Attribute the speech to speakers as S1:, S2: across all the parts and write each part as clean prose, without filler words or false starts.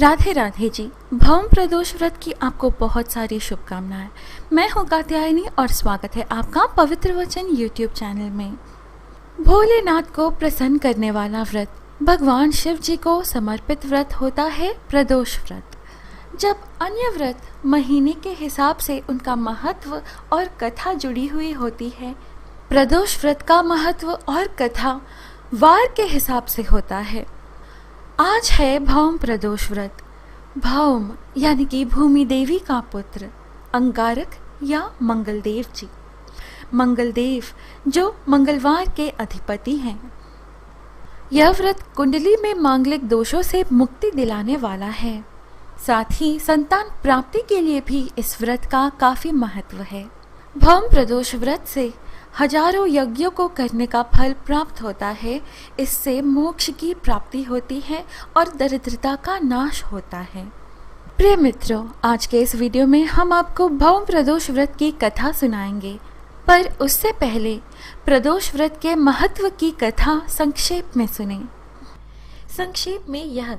S1: राधे राधे जी। भौम प्रदोष व्रत की आपको बहुत सारी शुभकामनाएं। मैं हूँ कात्यायनी और स्वागत है आपका पवित्र वचन यूट्यूब चैनल में। भोलेनाथ को प्रसन्न करने वाला व्रत भगवान शिव जी को समर्पित व्रत होता है प्रदोष व्रत। जब अन्य व्रत महीने के हिसाब से उनका महत्व और कथा जुड़ी हुई होती है, प्रदोष व्रत का महत्व और कथा वार के हिसाब से होता है। आज है भौम प्रदोष व्रत। भौम यानी कि भूमि देवी का पुत्र अंगारक या मंगलदेव जी। मंगलदेव जो मंगलवार के अधिपति हैं। यह व्रत कुंडली में मांगलिक दोषों से मुक्ति दिलाने वाला है। साथ ही संतान प्राप्ति के लिए भी इस व्रत का काफी महत्व है। भौम प्रदोष व्रत से हजारों यज्ञों को करने का फल प्राप्त होता है। इससे मोक्ष की प्राप्ति होती है और दरिद्रता का नाश होता है। प्रिय मित्रों, आज के इस वीडियो में हम आपको भौम प्रदोष व्रत की कथा सुनाएंगे, पर उससे पहले प्रदोष व्रत के महत्व की कथा संक्षेप में सुने। संक्षेप में यह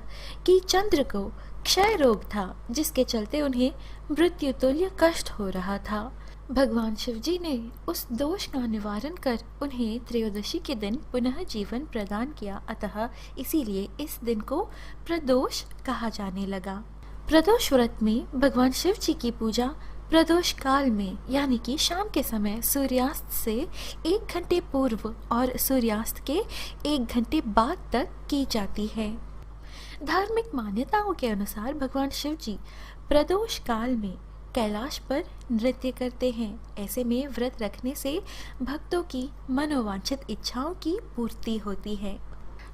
S1: कि चंद्र को क्षय रोग था, जिसके चलते उन्हें मृत्यु तुल्य कष्ट हो रहा था। भगवान शिव जी ने उस दोष का निवारण कर उन्हें त्रयोदशी के दिन पुनः जीवन प्रदान किया, अतः इसीलिए इस दिन को प्रदोष कहा जाने लगा। प्रदोष व्रत में भगवान शिव जी की पूजा प्रदोष काल में यानी कि शाम के समय सूर्यास्त से 1 घंटे पूर्व और सूर्यास्त के 1 घंटे बाद तक की जाती है। धार्मिक मान्यताओं के अनुसार भगवान शिव जी प्रदोष काल में कैलाश पर नृत्य करते हैं। ऐसे में व्रत रखने से भक्तों की मनोवांछित इच्छाओं की पूर्ति होती है।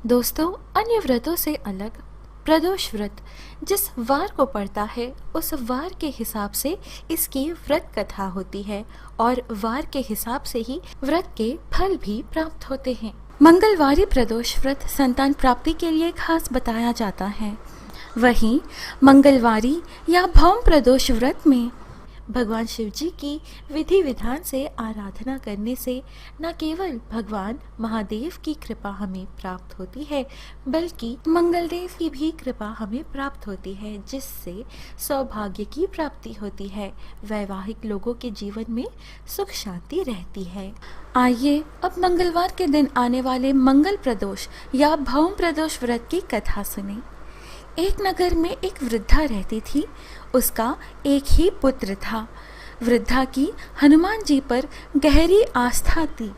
S1: दोस्तों, अन्य व्रतों से अलग प्रदोष व्रत जिस वार को पड़ता है, उस वार के हिसाब से इसकी व्रत कथा होती है और वार के हिसाब से ही व्रत के फल भी प्राप्त होते हैं। मंगलवारी प्रदोष व्रत संतान प्राप्ति के लिए खास बताया जाता है। वहीं मंगलवारी या भौम प्रदोष व्रत में भगवान शिव जी की विधि विधान से आराधना करने से न केवल भगवान महादेव की कृपा हमें प्राप्त होती है, बल्कि मंगलदेव की भी कृपा हमें प्राप्त होती है, जिससे सौभाग्य की प्राप्ति होती है। वैवाहिक लोगों के जीवन में सुख शांति रहती है। आइए अब मंगलवार के दिन आने वाले मंगल प्रदोष या भौम प्रदोष व्रत की कथा सुने। एक नगर में एक वृद्धा रहती थी। उसका एक ही पुत्र था। वृद्धा की हनुमान जी पर गहरी आस्था थी।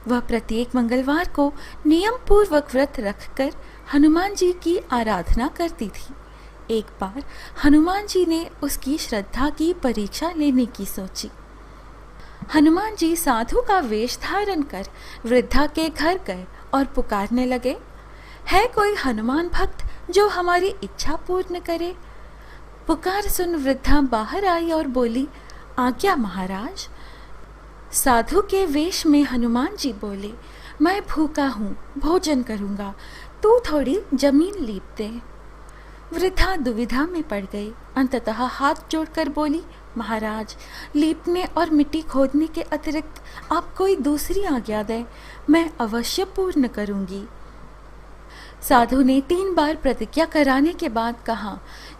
S1: वह प्रत्येक मंगलवार को नियम पूर्वक व्रत रखकर हनुमान जी की आराधना करती थी। एक बार हनुमान जी ने उसकी श्रद्धा की परीक्षा लेने की सोची। हनुमान जी साधु का वेश धारण कर वृद्धा के घर गए और पुकारने लगे, है कोई हनुमान भक्त जो हमारी इच्छा पूर्ण करे? पुकार सुन वृद्धा बाहर आई और बोली, आज्ञा महाराज। साधु के वेश में हनुमान जी बोले, मैं भूखा हूँ, भोजन करूँगा, तू थोड़ी जमीन लीप दे। वृद्धा दुविधा में पड़ गई। अंततः हाथ जोड़कर बोली, महाराज, लीपने और मिट्टी खोदने के अतिरिक्त आप कोई दूसरी आज्ञा दें, मैं अवश्य पूर्ण करूँगी। साधु ने 3 बार प्रतिज्ञा कराने के बाद कहा,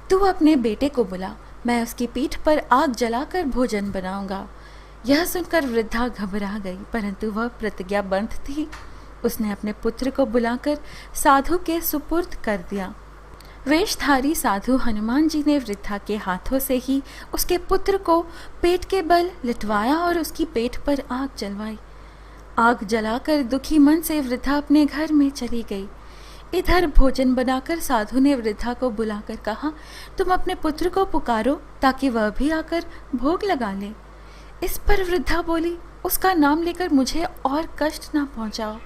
S1: तू अपने बेटे को बुला, मैं उसकी पीठ पर आग जलाकर भोजन बनाऊंगा। यह सुनकर वृद्धा घबरा गई, परंतु वह प्रतिज्ञाबद्ध थी। उसने अपने पुत्र को बुलाकर साधु के सुपुर्द कर दिया। वेशधारी साधु हनुमान जी ने वृद्धा के हाथों से ही उसके पुत्र को पेट के बल लिटवाया और उसकी पेट पर आग जलवाई। आग जलाकर दुखी मन से वृद्धा अपने घर में चली गई। इधर भोजन बनाकर साधु ने वृद्धा को बुलाकर कहा, तुम अपने पुत्र को पुकारो ताकि वह भी आकर भोग लगा ले। इस पर वृद्धा बोली, उसका नाम लेकर मुझे और कष्ट ना पहुंचाओ।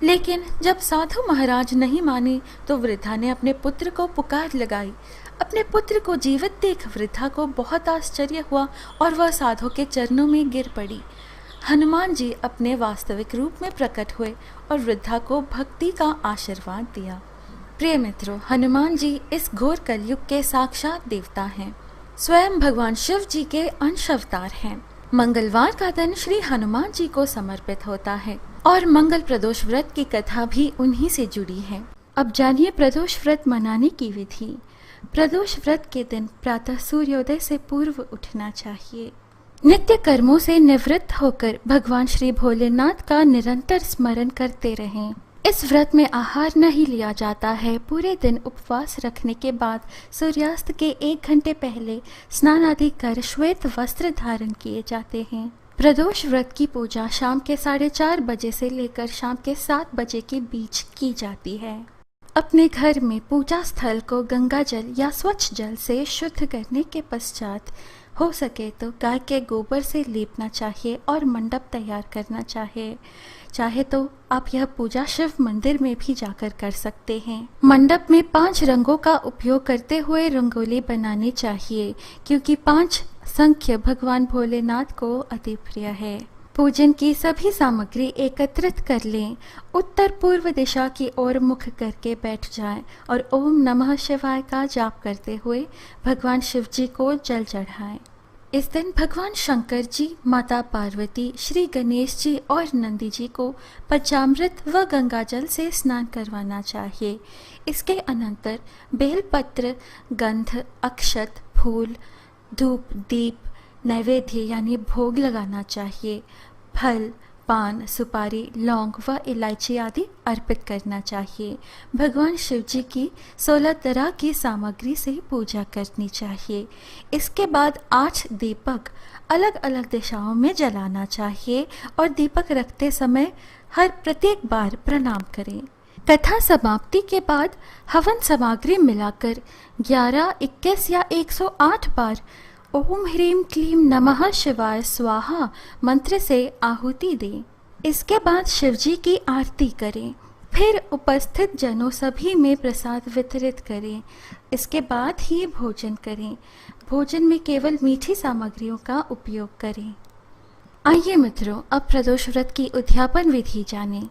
S1: लेकिन जब साधु महाराज नहीं माने तो वृद्धा ने अपने पुत्र को पुकार लगाई। अपने पुत्र को जीवित देख वृद्धा को बहुत आश्चर्य हुआ और वह साधु के चरणों में गिर पड़ी। हनुमान जी अपने वास्तविक रूप में प्रकट हुए और वृद्धा को भक्ति का आशीर्वाद दिया। प्रिय मित्रों, हनुमान जी इस घोर कलयुग के साक्षात देवता हैं। स्वयं भगवान शिव जी के अंश अवतार हैं। मंगलवार का दिन श्री हनुमान जी को समर्पित होता है और मंगल प्रदोष व्रत की कथा भी उन्हीं से जुड़ी है। अब जानिए प्रदोष व्रत मनाने की विधि। प्रदोष व्रत के दिन प्रातः सूर्योदय से पूर्व उठना चाहिए। नित्य कर्मों से निवृत्त होकर भगवान श्री भोलेनाथ का निरंतर स्मरण करते रहें। इस व्रत में आहार नहीं लिया जाता है। पूरे दिन उपवास रखने के बाद सूर्यास्त के 1 घंटे पहले स्नान आदि कर श्वेत वस्त्र धारण किए जाते हैं। प्रदोष व्रत की पूजा शाम के 4:30 बजे से लेकर शाम के 7 बजे के बीच की जाती है। अपने घर में पूजा स्थल को गंगा जल या स्वच्छ जल से शुद्ध करने के पश्चात हो सके तो गाय के गोबर से लीपना चाहिए और मंडप तैयार करना चाहे तो आप यह पूजा शिव मंदिर में भी जाकर कर सकते हैं। मंडप में 5 रंगों का उपयोग करते हुए रंगोली बनानी चाहिए, क्योंकि 5 संख्य भगवान भोलेनाथ को अति प्रिय है। पूजन की सभी सामग्री एकत्रित कर लें। उत्तर पूर्व दिशा की ओर मुख करके बैठ जाएं और ओम नमः शिवाय का जाप करते हुए भगवान शिव जी को जल चढ़ाएं। इस दिन भगवान शंकर जी, माता पार्वती, श्री गणेश जी और नंदी जी को पंचामृत व गंगाजल से स्नान करवाना चाहिए। इसके अनंतर बेलपत्र, गंध, अक्षत, फूल, धूप, दीप, नैवेद्य यानी भोग लगाना चाहिए। फल, पान, सुपारी, लौंग व इलायची आदि अर्पित करना चाहिए। भगवान शिव जी की 16 तरह की सामग्री से पूजा करनी चाहिए। इसके बाद 8 दीपक अलग अलग दिशाओं में जलाना चाहिए और दीपक रखते समय हर प्रत्येक बार प्रणाम करें। कथा समाप्ति के बाद हवन सामग्री मिलाकर 11, 21 या 108 बार ओम ह्रीम क्लीम नमः शिवाय स्वाहा मंत्र से आहुति दें। इसके बाद शिवजी की आरती करें। फिर उपस्थित जनों सभी में प्रसाद वितरित करें। इसके बाद ही भोजन करें। भोजन में केवल मीठी सामग्रियों का उपयोग करें। आइए मित्रों, अब प्रदोष व्रत की उद्यापन विधि जानें।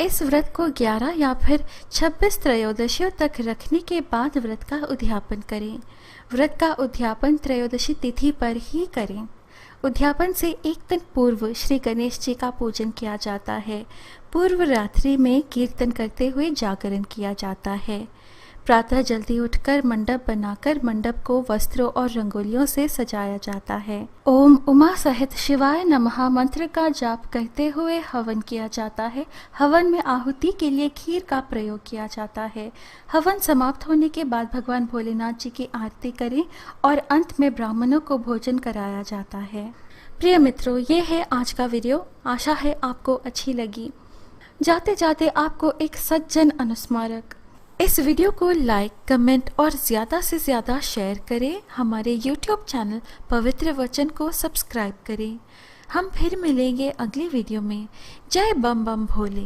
S1: इस व्रत को 11 या फिर 26 त्रयोदशियों तक रखने के बाद व्रत का उद्यापन करें। व्रत का उद्यापन त्रयोदशी तिथि पर ही करें। उद्यापन से 1 दिन पूर्व श्री गणेश जी का पूजन किया जाता है। पूर्व रात्रि में कीर्तन करते हुए जागरण किया जाता है। प्रातः जल्दी उठकर मंडप बनाकर मंडप को वस्त्रों और रंगोलियों से सजाया जाता है। ओम उमा सहित शिवाय नमः मंत्र का जाप करते हुए हवन किया जाता है। हवन में आहुति के लिए खीर का प्रयोग किया जाता है। हवन समाप्त होने के बाद भगवान भोलेनाथ जी की आरती करें और अंत में ब्राह्मणों को भोजन कराया जाता है। प्रिय मित्रों, ये है आज का वीडियो। आशा है आपको अच्छी लगी। जाते जाते आपको एक सज्जन अनुस्मारक, इस वीडियो को लाइक, कमेंट और ज़्यादा से ज़्यादा शेयर करें। हमारे YouTube चैनल पवित्र वचन को सब्सक्राइब करें। हम फिर मिलेंगे अगले वीडियो में। जय बम बम भोले।